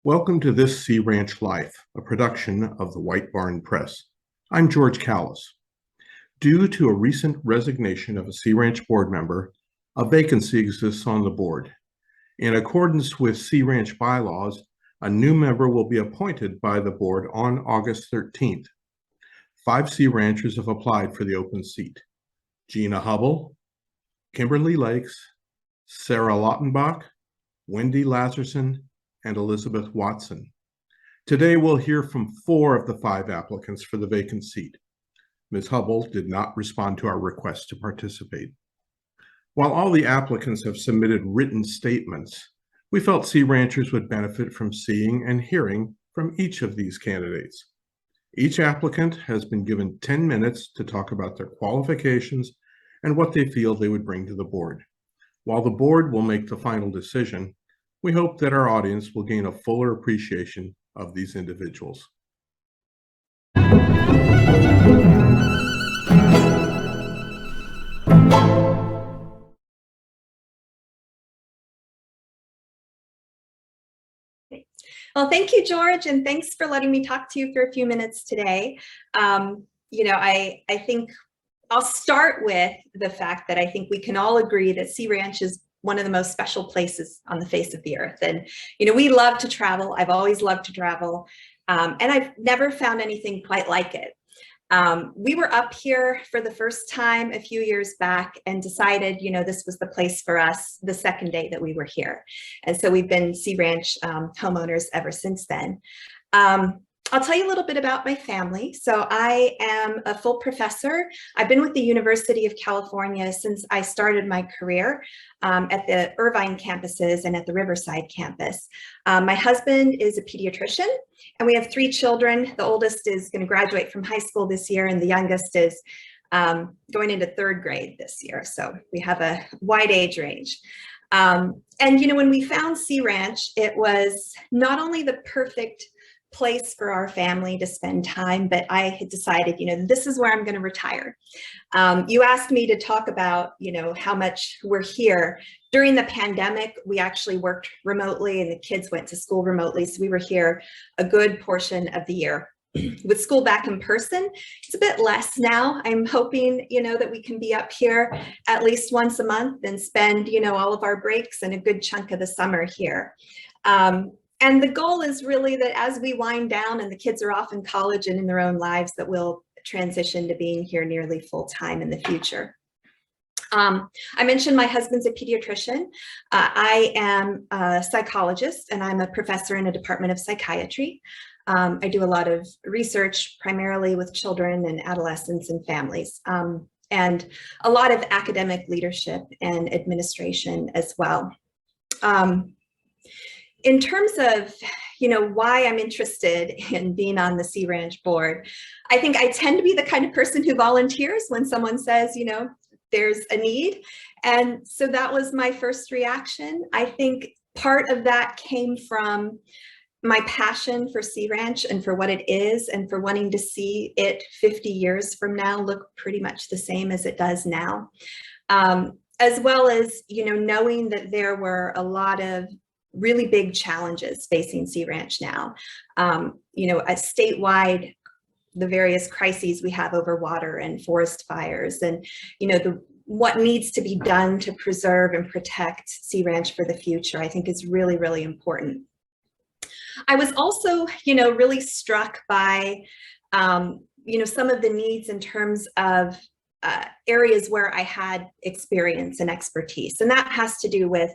Welcome to This Sea Ranch Life, a production of the White Barn Press. I'm George Callis. Due to a recent resignation of a Sea Ranch board member, a vacancy exists on the board. In accordance with Sea Ranch bylaws, a new member will be appointed by the board on August 13th. 5 Sea Ranchers have applied for the open seat: Gina Hubble, Kimberly Lakes, Sarah Lautenbach, Wendy Lazaruson, and Elizabeth Watson. Today, we'll hear from 4 of the 5 applicants for the vacant seat. Ms. Hubble did not respond to our request to participate. While all the applicants have submitted written statements, we felt Sea Ranchers would benefit from seeing and hearing from each of these candidates. Each applicant has been given 10 minutes to talk about their qualifications and what they feel they would bring to the board. While the board will make the final decision, we hope that our audience will gain a fuller appreciation of these individuals. Well, thank you, George, and thanks for letting me talk to you for a few minutes today. I think I'll start with the fact that I think we can all agree that Sea Ranch is one of the most special places on the face of the earth. And, we love to travel. I've always loved to travel, and I've never found anything quite like it. We were up here for the first time a few years back and decided, this was the place for us the second day that we were here. And so we've been Sea Ranch homeowners ever since then. I'll tell you a little bit about my family. So I am a full professor. I've been with the University of California since I started my career at the Irvine campuses and at the Riverside campus. My husband is a pediatrician, and we have 3 children. The oldest is going to graduate from high school this year, and the youngest is going into 3rd grade this year. So we have a wide age range. And when we found Sea Ranch, it was not only the perfect place for our family to spend time, but I had decided, this is where I'm going to retire. You asked me to talk about, how much we're here. During the pandemic, we actually worked remotely and the kids went to school remotely. So we were here a good portion of the year. With school back in person, it's a bit less now. I'm hoping, that we can be up here at least once a month and spend, all of our breaks and a good chunk of the summer here. And the goal is really that as we wind down and the kids are off in college and in their own lives, that we'll transition to being here nearly full time in the future. I mentioned my husband's a pediatrician. I am a psychologist, and I'm a professor in a department of psychiatry. I do a lot of research, primarily with children and adolescents and families, and a lot of academic leadership and administration as well. In terms of, why I'm interested in being on the Sea Ranch board, I think I tend to be the kind of person who volunteers when someone says, there's a need. And so that was my first reaction. I think part of that came from my passion for Sea Ranch and for what it is, and for wanting to see it 50 years from now look pretty much the same as it does now. As well as, knowing that there were a lot of really big challenges facing Sea Ranch now. Statewide, the various crises we have over water and forest fires, and what needs to be done to preserve and protect Sea Ranch for the future, I think is really, really important. I was also, really struck by, some of the needs in terms of areas where I had experience and expertise, and that has to do with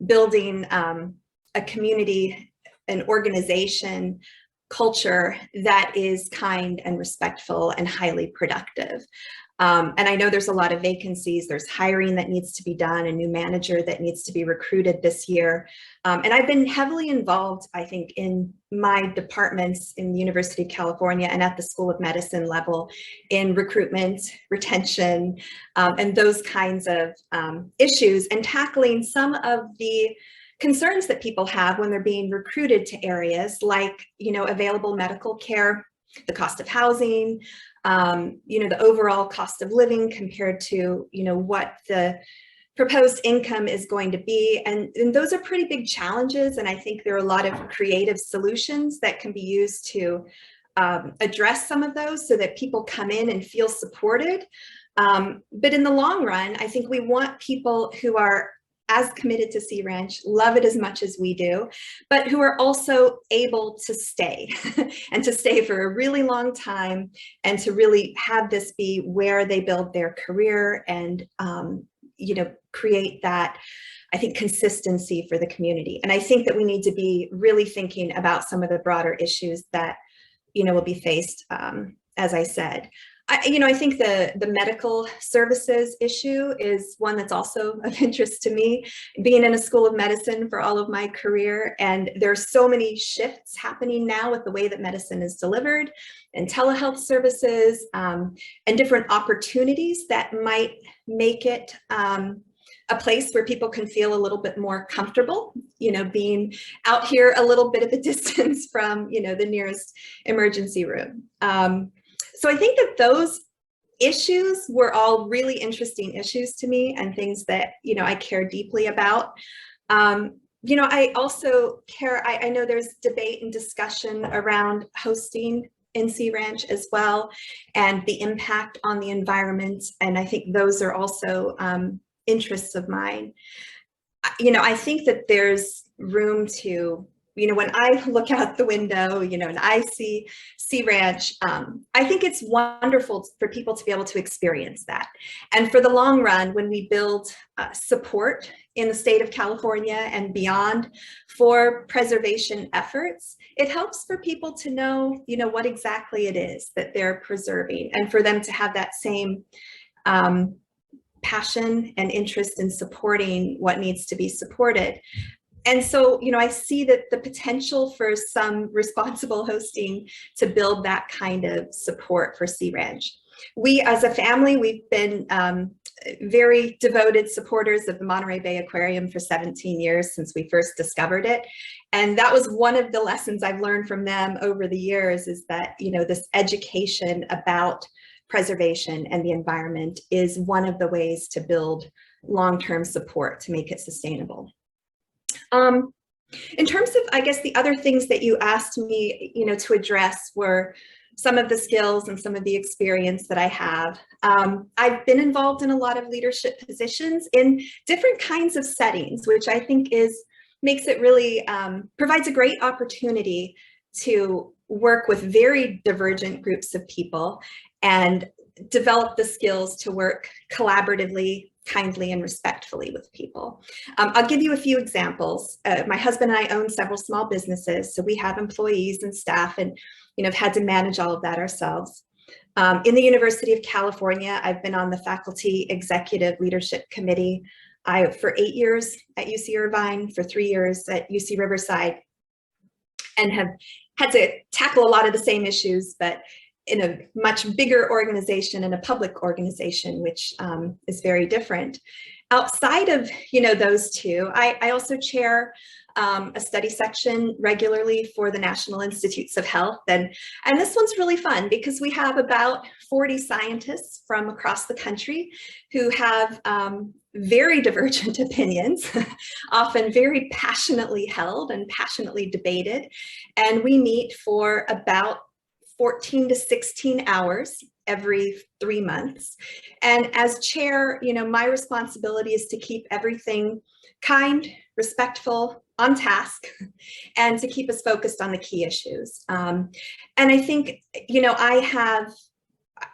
building a community, an organization, culture that is kind and respectful and highly productive. And I know there's a lot of vacancies. There's hiring that needs to be done, a new manager that needs to be recruited this year. And I've been heavily involved, I think, in my departments in the University of California and at the School of Medicine level in recruitment, retention, and those kinds of issues, and tackling some of the concerns that people have when they're being recruited to areas like, available medical care, the cost of housing, the overall cost of living compared to, what the proposed income is going to be. And those are pretty big challenges. And I think there are a lot of creative solutions that can be used to address some of those so that people come in and feel supported. But in the long run, I think we want people who are as committed to Sea Ranch, love it as much as we do, but who are also able to stay and to stay for a really long time and to really have this be where they build their career and, create that, I think, consistency for the community. And I think that we need to be really thinking about some of the broader issues that, will be faced, as I said. I think the medical services issue is one that's also of interest to me, being in a school of medicine for all of my career. And there's so many shifts happening now with the way that medicine is delivered and telehealth services and different opportunities that might make it a place where people can feel a little bit more comfortable, being out here a little bit of a distance from, the nearest emergency room. So I think that those issues were all really interesting issues to me and things that, I care deeply about. I also care, I know there's debate and discussion around hosting in Sea Ranch as well, and the impact on the environment. And I think those are also interests of mine. I think that there's room to, when I look out the window, and I see Sea Ranch, I think it's wonderful for people to be able to experience that. And for the long run, when we build support in the state of California and beyond for preservation efforts, it helps for people to know, what exactly it is that they're preserving, and for them to have that same passion and interest in supporting what needs to be supported. And so, I see that the potential for some responsible hosting to build that kind of support for Sea Ranch. We, as a family, we've been very devoted supporters of the Monterey Bay Aquarium for 17 years since we first discovered it. And that was one of the lessons I've learned from them over the years, is that, this education about preservation and the environment is one of the ways to build long-term support to make it sustainable. In terms of, I guess, the other things that you asked me, to address were some of the skills and some of the experience that I have. I've been involved in a lot of leadership positions in different kinds of settings, which I think makes it really, provides a great opportunity to work with very divergent groups of people and develop the skills to work collaboratively, kindly, and respectfully with people. I'll give you a few examples. My husband and I own several small businesses, so we have employees and staff, and have had to manage all of that ourselves. In the University of California, I've been on the Faculty Executive Leadership Committee for 8 years at UC Irvine, for 3 years at UC Riverside, and have had to tackle a lot of the same issues, but in a much bigger organization and a public organization, which is very different. Outside of those two, I also chair a study section regularly for the National Institutes of Health, and this one's really fun because we have about 40 scientists from across the country who have very divergent opinions, often very passionately held and passionately debated, and we meet for about 14 to 16 hours every 3 months. And as chair, my responsibility is to keep everything kind, respectful, on task, and to keep us focused on the key issues. And I think, I have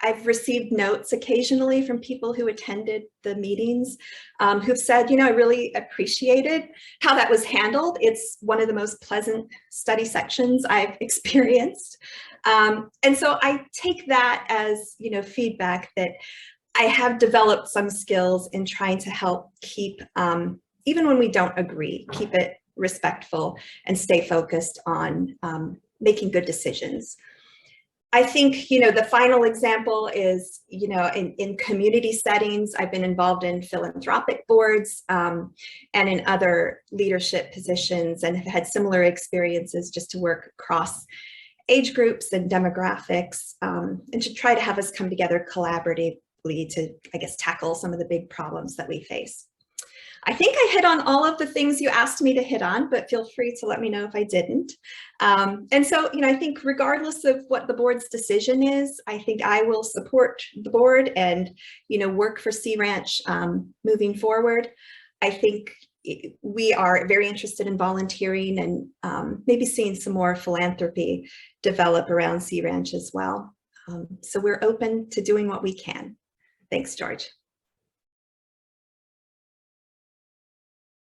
I've received notes occasionally from people who attended the meetings who've said, I really appreciated how that was handled. It's one of the most pleasant study sections I've experienced. And so I take that as, feedback that I have developed some skills in trying to help keep, even when we don't agree, keep it respectful and stay focused on making good decisions. I think, the final example is, in community settings, I've been involved in philanthropic boards and in other leadership positions, and have had similar experiences just to work across age groups and demographics, and to try to have us come together collaboratively to, tackle some of the big problems that we face. I think I hit on all of the things you asked me to hit on, but feel free to let me know if I didn't. And so, I think regardless of what the board's decision is, I think I will support the board and, work for Sea Ranch moving forward. I think we are very interested in volunteering and maybe seeing some more philanthropy develop around Sea Ranch as well. So we're open to doing what we can. Thanks, George.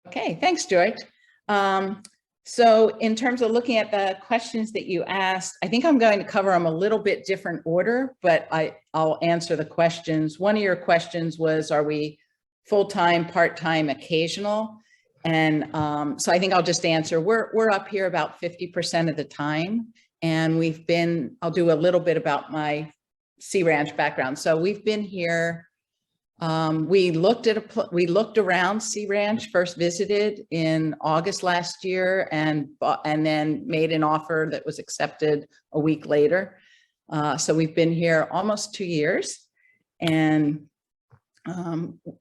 Okay, thanks, George. So in terms of looking at the questions that you asked, I think I'm going to cover them a little bit different order, but I'll answer the questions. One of your questions was, are we full-time, part-time, occasional? And so I think I'll just answer, we're up here about 50% of the time. And I'll do a little bit about my Sea Ranch background. So we've been here, we looked around Sea Ranch, first visited in August last year, and then made an offer that was accepted a week later. So we've been here almost 2 years, and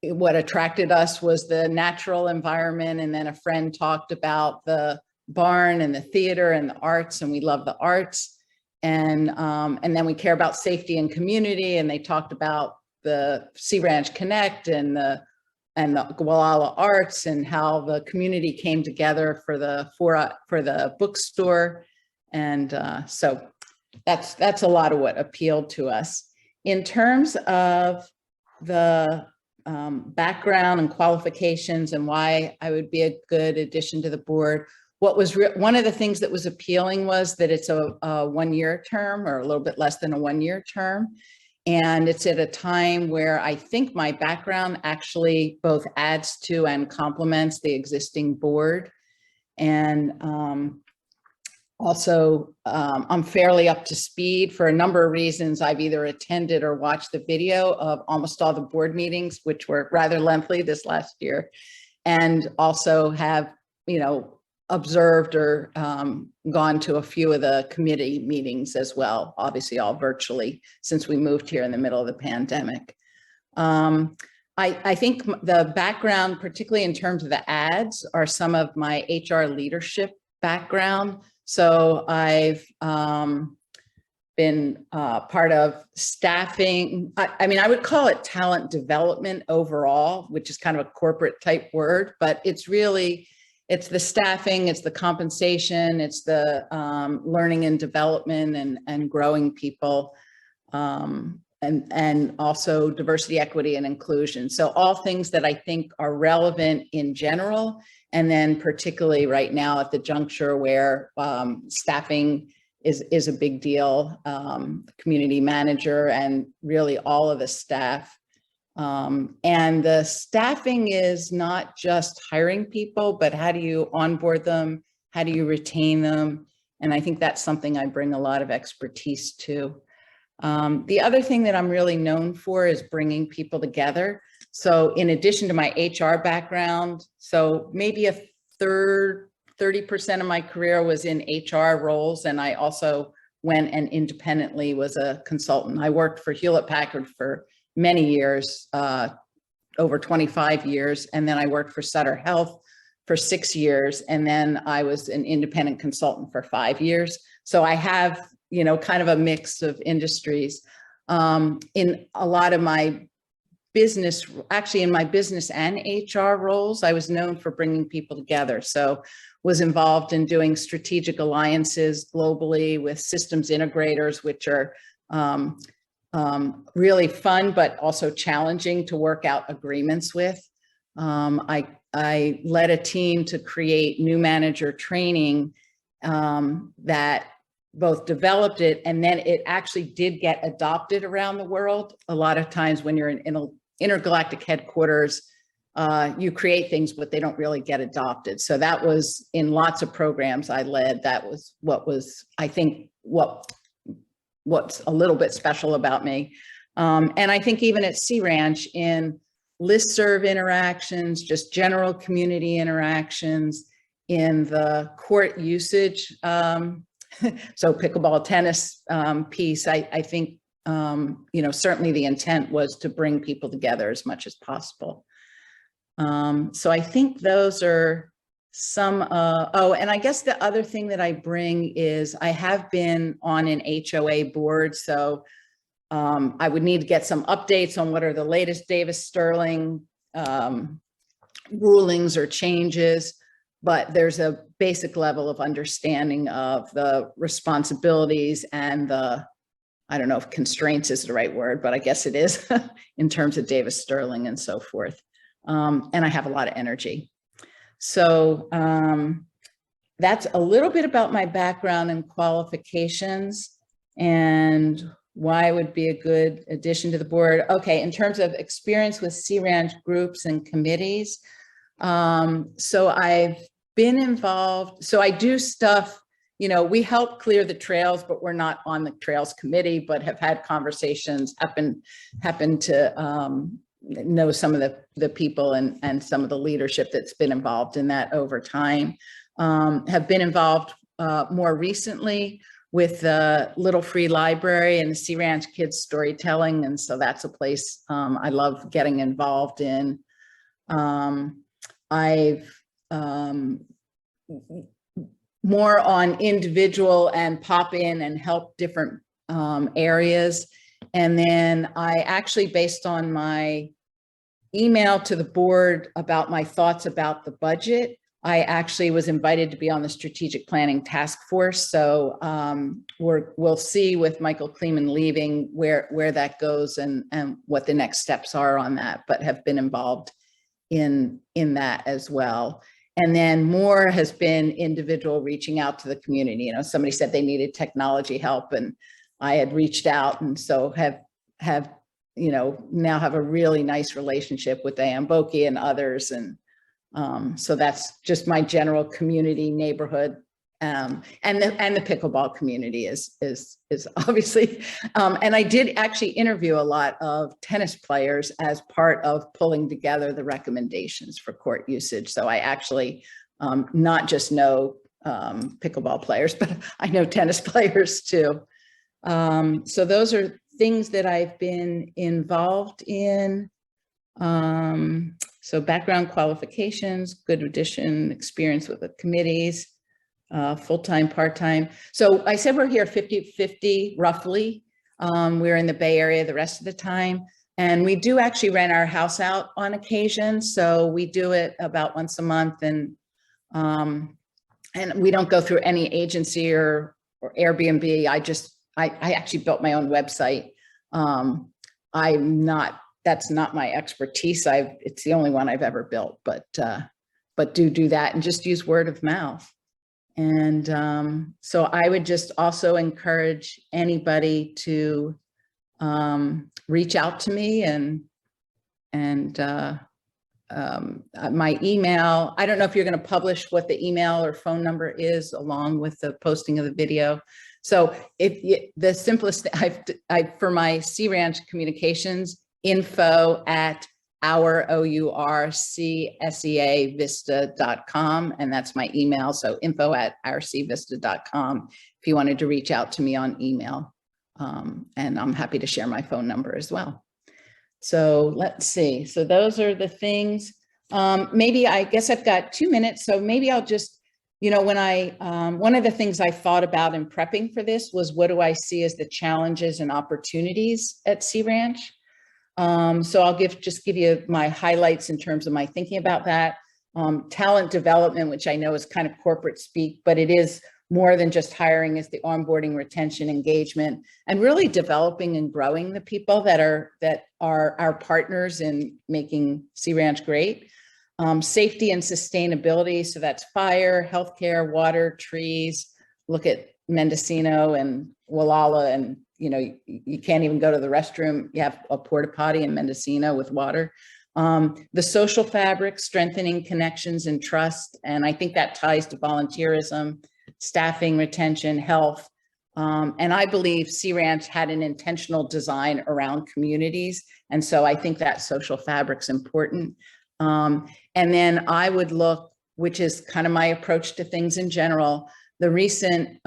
what attracted us was the natural environment, and then a friend talked about the barn and the theater and the arts, and we love the arts, and then we care about safety and community, and they talked about the Sea Ranch Connect and the Gualala Arts, and how the community came together for the bookstore. And so that's a lot of what appealed to us. In terms of the background and qualifications and why I would be a good addition to the board, one of the things that was appealing was that it's a one-year term, or a little bit less than a one-year term. And it's at a time where I think my background actually both adds to and complements the existing board. And also, I'm fairly up to speed for a number of reasons. I've either attended or watched the video of almost all the board meetings, which were rather lengthy this last year, and also have, observed or gone to a few of the committee meetings as well, obviously all virtually, since we moved here in the middle of the pandemic. I think the background, particularly in terms of the ads, are some of my HR leadership background. So I've been part of staffing. I would call it talent development overall, which is kind of a corporate type word, but it's the staffing, it's the compensation, it's the learning and development and growing people, and also diversity, equity, and inclusion. So all things that I think are relevant in general, and then particularly right now at the juncture where staffing is a big deal, community manager and really all of the staff. And the staffing is not just hiring people, but how do you onboard them? How do you retain them? And I think that's something I bring a lot of expertise to. The other thing that I'm really known for is bringing people together. So in addition to my HR background, so maybe a third, 30% of my career was in HR roles. And I also went and independently was a consultant. I worked for Hewlett-Packard for many years, over 25 years. And then I worked for Sutter Health for 6 years. And then I was an independent consultant for 5 years. So I have, kind of a mix of industries. In a lot of my business, actually in my business and HR roles, I was known for bringing people together. So was involved in doing strategic alliances globally with systems integrators, which are really fun, but also challenging to work out agreements with. I led a team to create new manager training that both developed it, and then it actually did get adopted around the world. A lot of times when you're in intergalactic headquarters, you create things, but they don't really get adopted. So that was in lots of programs I led. That was what was, I think, what's a little bit special about me. And I think even at Sea Ranch, in listserv interactions, just general community interactions, in the court usage, so pickleball, tennis piece, I think, certainly the intent was to bring people together as much as possible. So I think those are some, and I guess the other thing that I bring is I have been on an HOA board. So I would need to get some updates on what are the latest Davis-Sterling rulings or changes, but there's a basic level of understanding of the responsibilities and the, I don't know if constraints is the right word, but I guess it is in terms of Davis-Sterling and so forth. And I have a lot of energy. So that's a little bit about my background and qualifications and why it would be a good addition to the board. Okay, in terms of experience with Sea Ranch groups and committees. So I've been involved, so I do stuff, we help clear the trails, but we're not on the trails committee, but have had conversations, happen to know some of the people and some of the leadership that's been involved in that over time. Have been involved more recently with the Little Free Library and the Sea Ranch Kids Storytelling. And so that's a place I love getting involved in. I've more on individual and pop in and help different areas. And then I actually, based on my email to the board about my thoughts about the budget, I actually was invited to be on the strategic planning task force. So we'll see with Michael Kleeman leaving where that goes and what the next steps are on that, but have been involved in that as well. And then more has been individual reaching out to the community. Somebody said they needed technology help and I had reached out, and so have now have a really nice relationship with Diane Boki and others. And so that's just my general community neighborhood. And the pickleball community is obviously, and I did actually interview a lot of tennis players as part of pulling together the recommendations for court usage. So I actually not just know pickleball players, but I know tennis players too. So those are things that I've been involved in. So background, qualifications, good addition, experience with the committees, full-time, part-time. So I said we're here 50-50 roughly. We're in the Bay Area the rest of the time. And we do actually rent our house out on occasion. So we do it about once a month, and we don't go through any agency or Airbnb. I actually built my own website. That's not my expertise. It's the only one I've ever built, but do that and just use word of mouth. And so I would just also encourage anybody to reach out to me and my email. I don't know if you're going to publish what the email or phone number is along with the posting of the video. So the simplest, for my Sea Ranch communications, info@ourcseavista.com, and that's my email. So info@ourcseavista.com if you wanted to reach out to me on email. And I'm happy to share my phone number as well. So let's see. So those are the things. Maybe I guess I've got 2 minutes. So maybe I'll just, when one of the things I thought about in prepping for this was, what do I see as the challenges and opportunities at Sea Ranch? So I'll just give you my highlights in terms of my thinking about that. Talent development, which I know is kind of corporate speak, but it is more than just hiring is the onboarding, retention, engagement, and really developing and growing the people that are our partners in making Sea Ranch great. Safety and sustainability, so that's fire, healthcare, water, trees. Look at Mendocino and Wallala, and you can't even go to the restroom. You have a porta potty in Mendocino with water. The social fabric, strengthening connections and trust, and I think that ties to volunteerism, staffing, retention, health. And I believe Sea Ranch had an intentional design around communities, and so I think that social fabric's important. And then I would look, which is kind of my approach to things in general, the recent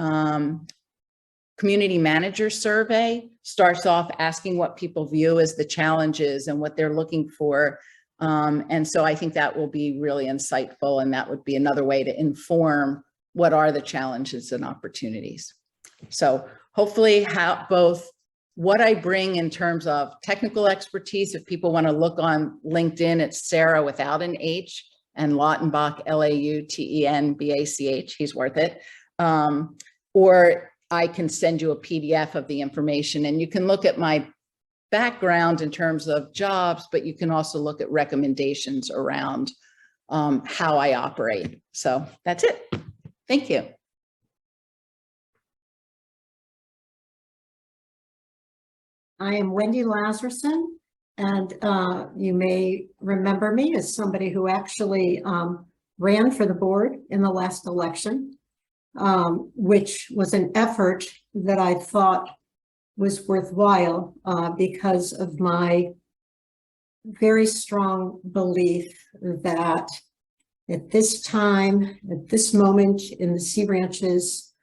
community manager survey starts off asking what people view as the challenges and what they're looking for. And so I think that will be really insightful, and that would be another way to inform what are the challenges and opportunities. So hopefully both what I bring in terms of technical expertise, if people want to look on LinkedIn, it's Sarah without an H, and Lautenbach, Lautenbach, he's worth it. Or I can send you a PDF of the information, and you can look at my background in terms of jobs, but you can also look at recommendations around how I operate. So that's it. Thank you. I am Wendy Lazaruson, and you may remember me as somebody who actually ran for the board in the last election, which was an effort that I thought was worthwhile because of my very strong belief that at this time, at this moment in the Sea Ranch's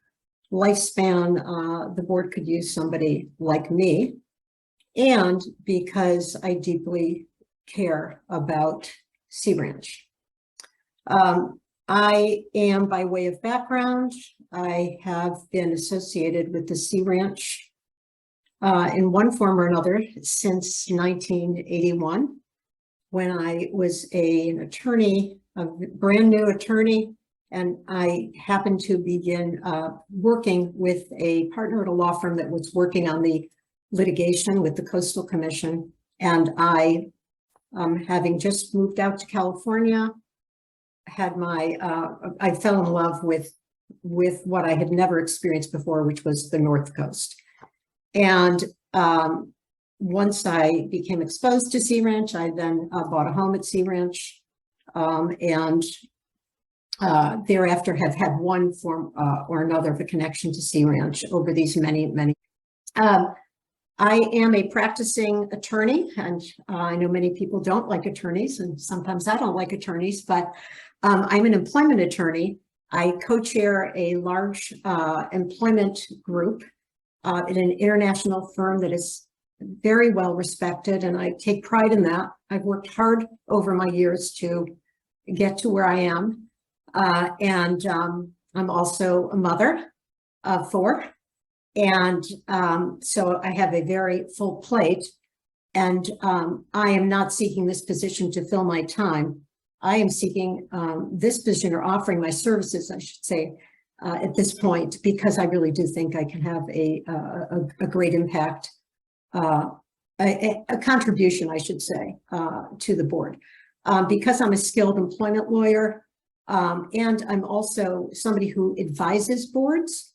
lifespan, the board could use somebody like me. And because I deeply care about Sea Ranch. I am, by way of background, I have been associated with the Sea Ranch in one form or another since 1981, when I was an attorney, a brand new attorney, and I happened to begin working with a partner at a law firm that was working on the litigation with the Coastal Commission. And I, having just moved out to California, had I fell in love with what I had never experienced before, which was the North Coast. And once I became exposed to Sea Ranch, I then bought a home at Sea Ranch, and thereafter have had one form or another of a connection to Sea Ranch over these many. I am a practicing attorney, and I know many people don't like attorneys, and sometimes I don't like attorneys, but I'm an employment attorney. I co-chair a large employment group in an international firm that is very well respected, and I take pride in that. I've worked hard over my years to get to where I am, and I'm also a mother of 4. And so I have a very full plate, and I am not seeking this position to fill my time. I am seeking this position, or offering my services, I should say, at this point, because I really do think I can have a great impact, a contribution, I should say, to the board. Because I'm a skilled employment lawyer, and I'm also somebody who advises boards.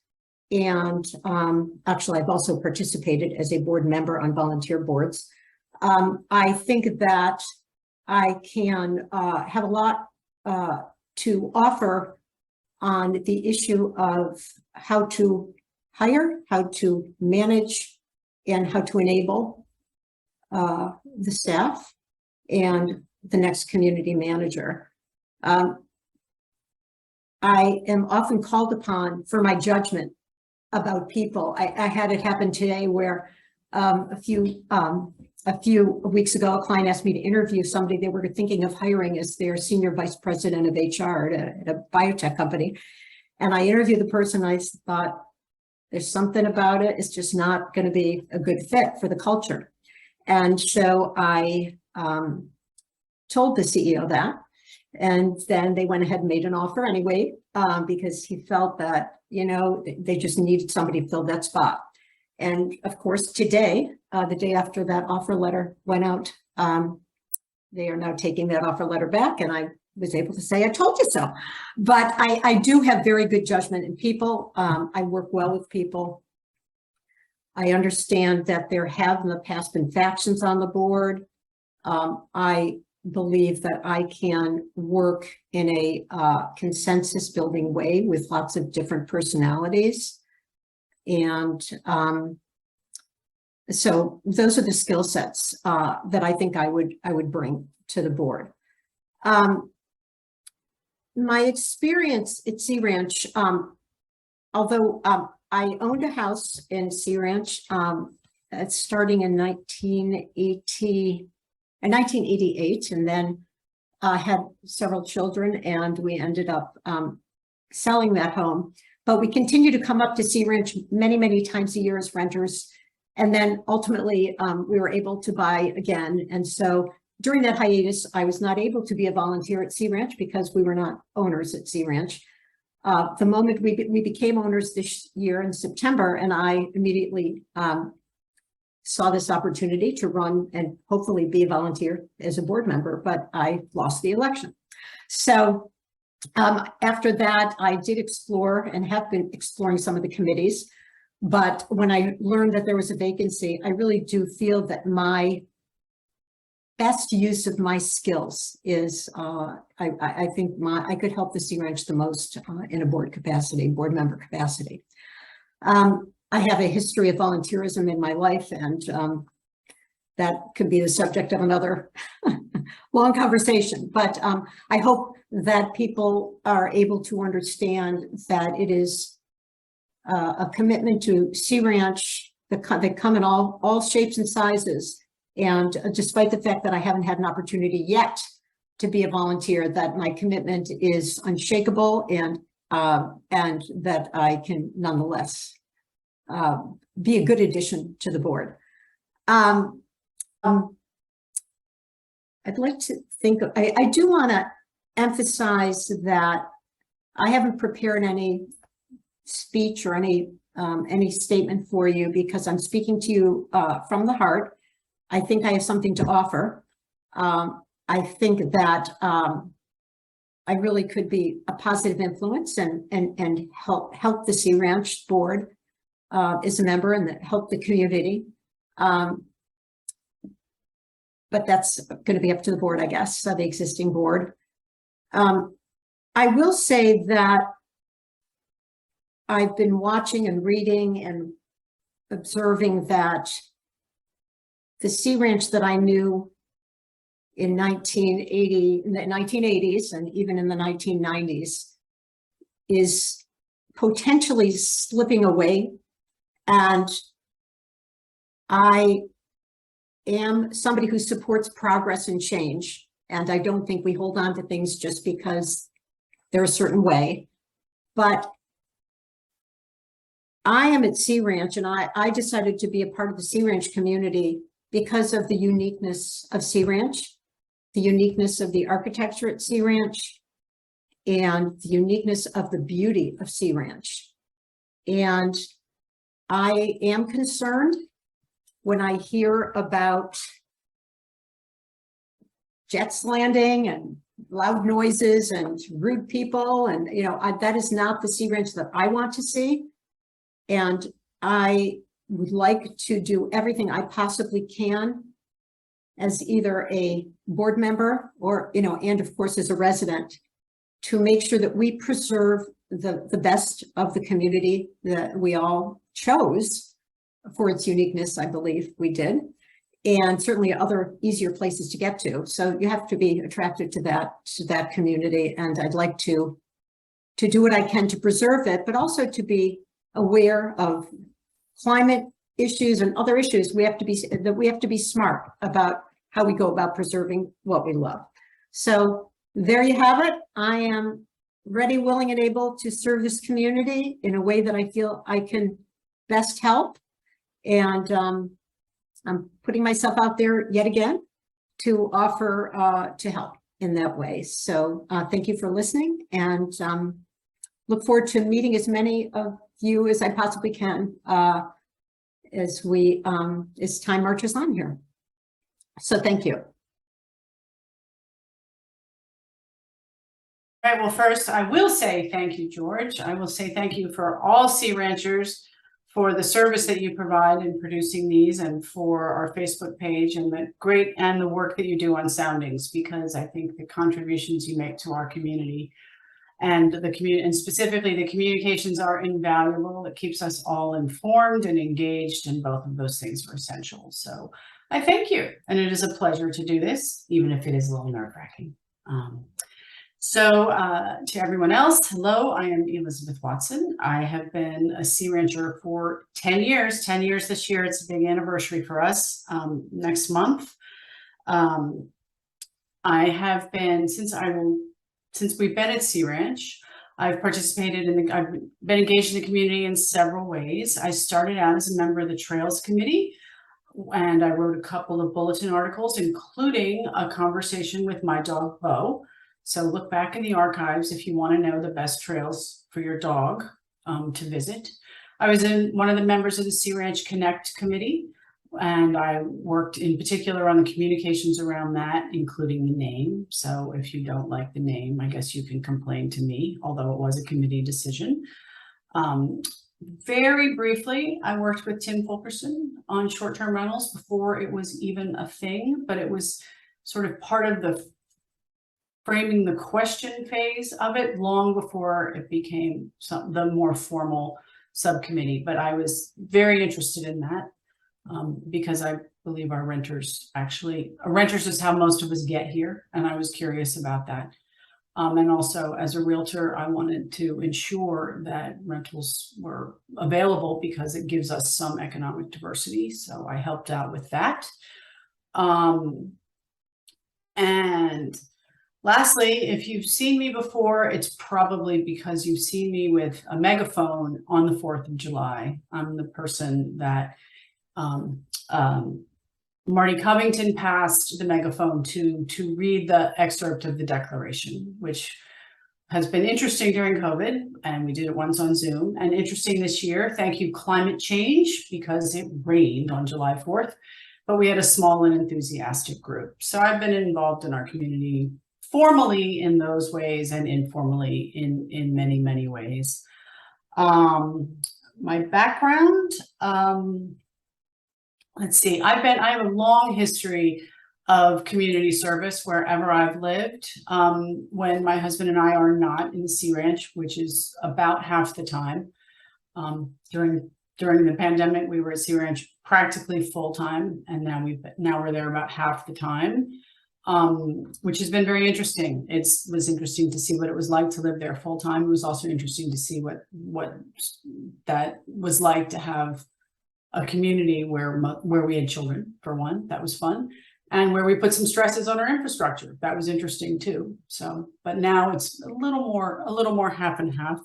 And actually, I've also participated as a board member on volunteer boards. I think that I can have a lot to offer on the issue of how to hire, how to manage, and how to enable the staff and the next community manager. I am often called upon for my judgment about people. I had it happen today where a few weeks ago, a client asked me to interview somebody they were thinking of hiring as their senior vice president of HR at a biotech company. And I interviewed the person. I thought, there's something about it. It's just not going to be a good fit for the culture. And so I told the CEO that. And then they went ahead and made an offer anyway, because he felt that, they just needed somebody to fill that spot. And of course, today, the day after that offer letter went out, they are now taking that offer letter back, and I was able to say, I told you so. But I do have very good judgment in people. I work well with people. I understand that there have in the past been factions on the board. I believe that I can work in a consensus building way with lots of different personalities. And so those are the skill sets that I think I would bring to the board. My experience at Sea Ranch, although I owned a house in Sea Ranch starting in 1988, and then had several children, and we ended up selling that home. But we continue to come up to Sea Ranch many, many times a year as renters. And then ultimately we were able to buy again. And so during that hiatus, I was not able to be a volunteer at Sea Ranch because we were not owners at Sea Ranch. The moment we became owners this year in September, and I immediately saw this opportunity to run and hopefully be a volunteer as a board member, but I lost the election. So after that, I did explore and have been exploring some of the committees. But when I learned that there was a vacancy, I really do feel that my best use of my skills is, I think I could help the Sea Ranch the most in a board member capacity. I have a history of volunteerism in my life, and that could be the subject of another long conversation. But I hope that people are able to understand that it is a commitment to Sea Ranch that come in all shapes and sizes. And despite the fact that I haven't had an opportunity yet to be a volunteer, that my commitment is unshakable, and that I can nonetheless be a good addition to the board. I'd like to think, I do want to emphasize that I haven't prepared any speech or any statement for you, because I'm speaking to you from the heart. I think I have something to offer. I think that I really could be a positive influence and help the Sea Ranch board as a member, and help the community. But that's going to be up to the board, I guess, the existing board. I will say that I've been watching and reading and observing that the Sea Ranch that I knew in the 1980s and even in the 1990s is potentially slipping away. And I am somebody who supports progress and change. And I don't think we hold on to things just because they're a certain way. But I am at Sea Ranch, and I decided to be a part of the Sea Ranch community because of the uniqueness of Sea Ranch, the uniqueness of the architecture at Sea Ranch, and the uniqueness of the beauty of Sea Ranch. And I am concerned when I hear about jets landing and loud noises and rude people, and that is not the Sea Ranch that I want to see. And I would like to do everything I possibly can as either a board member or, and of course as a resident, to make sure that we preserve the best of the community that we all chose for its uniqueness. I believe we did, and certainly other easier places to get to. So you have to be attracted to that community, and I'd like to do what I can to preserve it, but also to be aware of climate issues and other issues. We have to be smart about how we go about preserving what we love. So there you have it. I am ready, willing, and able to serve this community in a way that I feel I can best help. And I'm putting myself out there yet again to offer to help. in that way. So thank you for listening, and look forward to meeting as many of you as I possibly can as time marches on here. So thank you. All right, well, first, I will say thank you, George. I will say thank you for all Sea Ranchers for the service that you provide in producing these, and for our Facebook page, and the work that you do on Soundings, because I think the contributions you make to our community and and specifically the communications are invaluable. It keeps us all informed and engaged, and both of those things are essential. So I thank you, and it is a pleasure to do this, even if it is a little nerve-wracking. So to everyone else, hello, I am Elizabeth Watson. I have been a Sea Rancher for 10 years, 10 years this year. It's a big anniversary for us next month. I have been, since we've been at Sea Ranch, I've participated I've been engaged in the community in several ways. I started out as a member of the Trails Committee, and I wrote a couple of bulletin articles, including a conversation with my dog, Bo. So look back in the archives if you want to know the best trails for your dog to visit. I was one of the members of the Sea Ranch Connect Committee, and I worked in particular on the communications around that, including the name. So if you don't like the name, I guess you can complain to me, although it was a committee decision. Very briefly, I worked with Tim Fulkerson on short-term rentals before it was even a thing, but it was sort of part of the framing the question phase of it long before it became the more formal subcommittee. But I was very interested in that because I believe our renters is how most of us get here. And I was curious about that. And also as a realtor, I wanted to ensure that rentals were available because it gives us some economic diversity. So I helped out with that. And lastly, if you've seen me before, it's probably because you've seen me with a megaphone on the 4th of July. I'm the person that Marty Covington passed the megaphone to read the excerpt of the Declaration, which has been interesting during COVID, and we did it once on Zoom, and interesting this year. Thank you, climate change, because it rained on July 4th, but we had a small and enthusiastic group. So I've been involved in our community formally in those ways and informally in many, many ways. My background, let's see, I have a long history of community service wherever I've lived. When my husband and I are not in the Sea Ranch, which is about half the time. During the pandemic, we were at Sea Ranch practically full time, and now we're there about half the time. Which has been very interesting. It was interesting to see what it was like to live there full time. It was also interesting to see what that was like to have a community where we had children, for one. That was fun, and where we put some stresses on our infrastructure. That was interesting too. So, but now it's a little more half and half.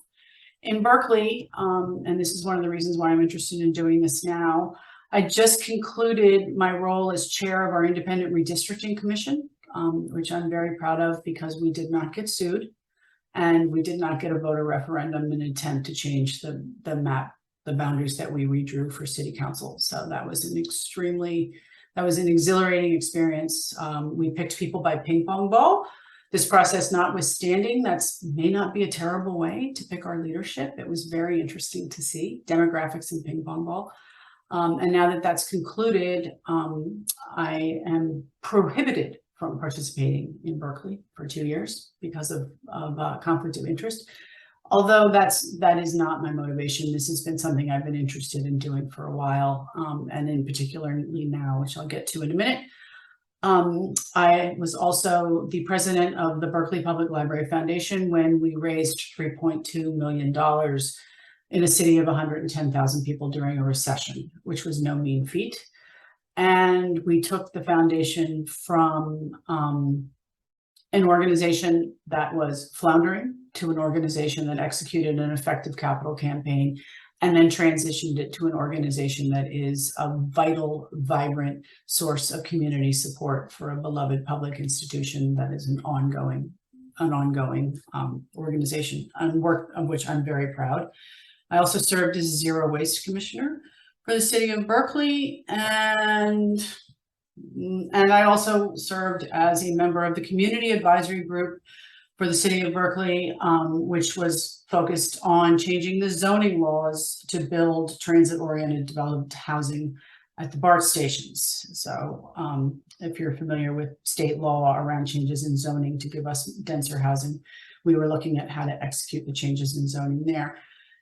In Berkeley, and this is one of the reasons why I'm interested in doing this now. I just concluded my role as chair of our Independent Redistricting Commission, which I'm very proud of because we did not get sued and we did not get a voter referendum in an attempt to change the boundaries that we redrew for city council. So that was an exhilarating experience. We picked people by ping pong ball. This process notwithstanding, that may not be a terrible way to pick our leadership. It was very interesting to see demographics and ping pong ball. And now that that's concluded, I am prohibited from participating in Berkeley for 2 years because of conflict of interest. Although that is not my motivation. This has been something I've been interested in doing for a while, and in particularly now, which I'll get to in a minute. I was also the president of the Berkeley Public Library Foundation when we raised $3.2 million in a city of 110,000 people during a recession, which was no mean feat. And we took the foundation from an organization that was floundering to an organization that executed an effective capital campaign and then transitioned it to an organization that is a vital, vibrant source of community support for a beloved public institution that is an ongoing organization and work of which I'm very proud. I also served as Zero Waste Commissioner for the city of Berkeley, and I also served as a member of the Community Advisory Group for the city of Berkeley, which was focused on changing the zoning laws to build transit-oriented developed housing at the BART stations. So if you're familiar with state law around changes in zoning to give us denser housing, we were looking at how to execute the changes in zoning there.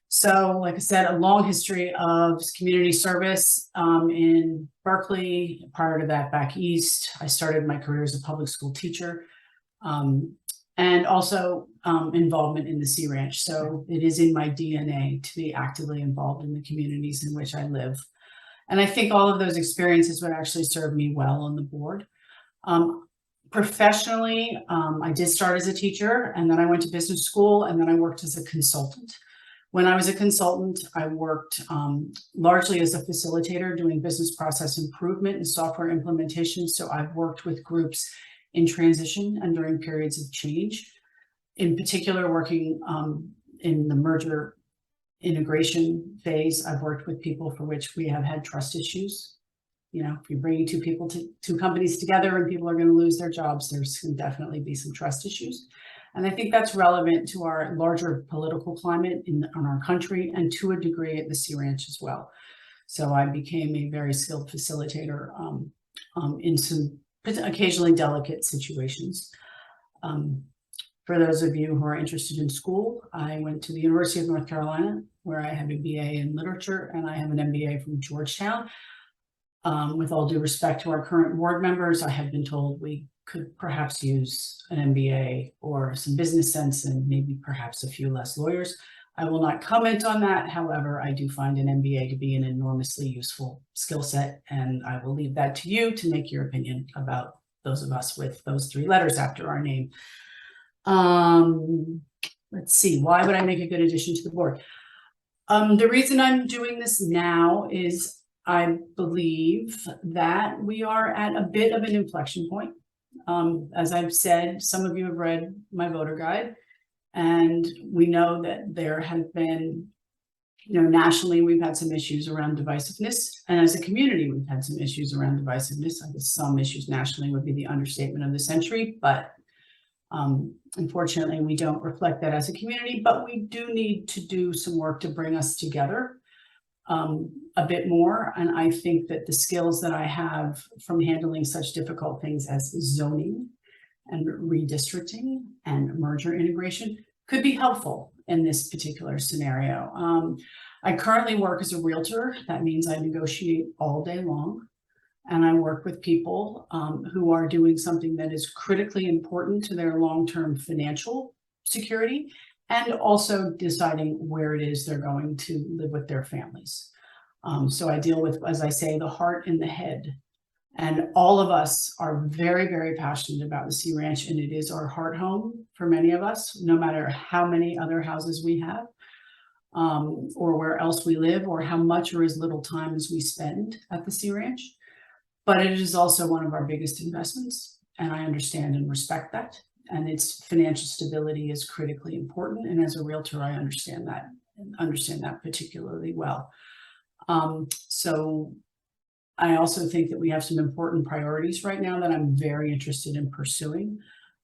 So like I said, a long history of community service in Berkeley. Prior to that, back east, I started my career as a public school teacher, and also involvement in the Sea Ranch. So it is in my DNA to be actively involved in the communities in which I live. And I think all of those experiences would actually serve me well on the board. Professionally, I did start as a teacher, and then I went to business school, and then I worked as a consultant. When I was a consultant, I worked largely as a facilitator doing business process improvement and software implementation. So I've worked with groups in transition and during periods of change, in particular working in the merger integration phase. I've worked with people for which we have had trust issues. You know, if you're bringing two companies together and people are going to lose their jobs, there's can definitely be some trust issues. And I think that's relevant to our larger political climate in our country, and to a degree at the Sea Ranch as well. So I became a very skilled facilitator in some occasionally delicate situations. For those of you who are interested in school, I went to the University of North Carolina, where I have a BA in literature, and I have an MBA from Georgetown. With all due respect to our current board members, I have been told we could perhaps use an MBA or some business sense and maybe perhaps a few less lawyers. I will not comment on that. However, I do find an MBA to be an enormously useful skill set, and I will leave that to you to make your opinion about those of us with those three letters after our name. Let's see, why would I make a good addition to the board? The reason I'm doing this now is I believe that we are at a bit of an inflection point. As I've said, some of you have read my voter guide, and we know that there have been, nationally, we've had some issues around divisiveness. And as a community, we've had some issues around divisiveness. I guess some issues nationally would be the understatement of the century, but unfortunately, we don't reflect that as a community, but we do need to do some work to bring us together a bit more. And I think that the skills that I have from handling such difficult things as zoning and redistricting and merger integration could be helpful in this particular scenario. I currently work as a realtor. That means I negotiate all day long, and I work with people who are doing something that is critically important to their long-term financial security, and also deciding where it is they're going to live with their families. So I deal with, as I say, the heart and the head. And all of us are very, very passionate about the Sea Ranch, and it is our heart home for many of us, no matter how many other houses we have, or where else we live, or how much or as little time as we spend at the Sea Ranch. But it is also one of our biggest investments, and I understand and respect that. And its financial stability is critically important. And as a realtor, I understand that particularly well. So I also think that we have some important priorities right now that I'm very interested in pursuing.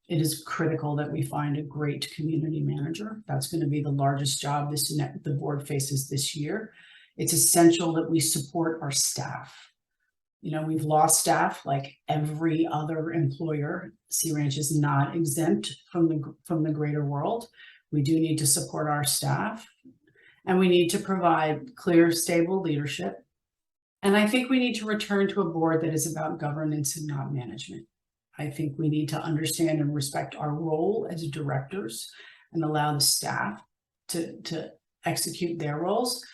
It is critical that we find a great community manager. That's going to be the largest job the board faces this year. It's essential that we support our staff. We've lost staff like every other employer. Sea Ranch is not exempt from the greater world. We do need to support our staff, and we need to provide clear, stable leadership. And I think we need to return to a board that is about governance and not management. I think we need to understand and respect our role as directors and allow the staff to execute their roles,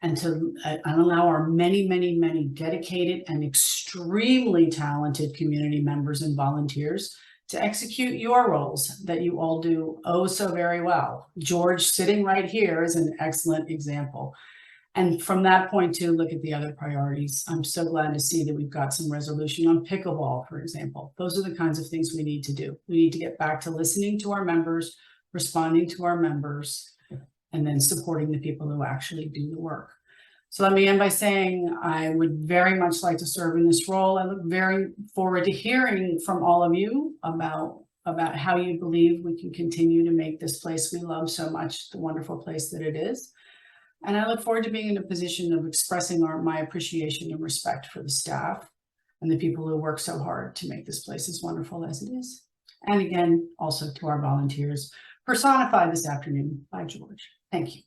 and to allow our many, many, many dedicated and extremely talented community members and volunteers to execute your roles that you all do oh so very well. George, sitting right here, is an excellent example. And from that point to look at the other priorities. I'm so glad to see that we've got some resolution on pickleball, for example. Those are the kinds of things we need to do. We need to get back to listening to our members, responding to our members, and then supporting the people who actually do the work. So let me end by saying I would very much like to serve in this role. I look very forward to hearing from all of you about how you believe we can continue to make this place we love so much the wonderful place that it is. And I look forward to being in a position of expressing my appreciation and respect for the staff and the people who work so hard to make this place as wonderful as it is. And again, also to our volunteers, personified this afternoon by George. Thank you.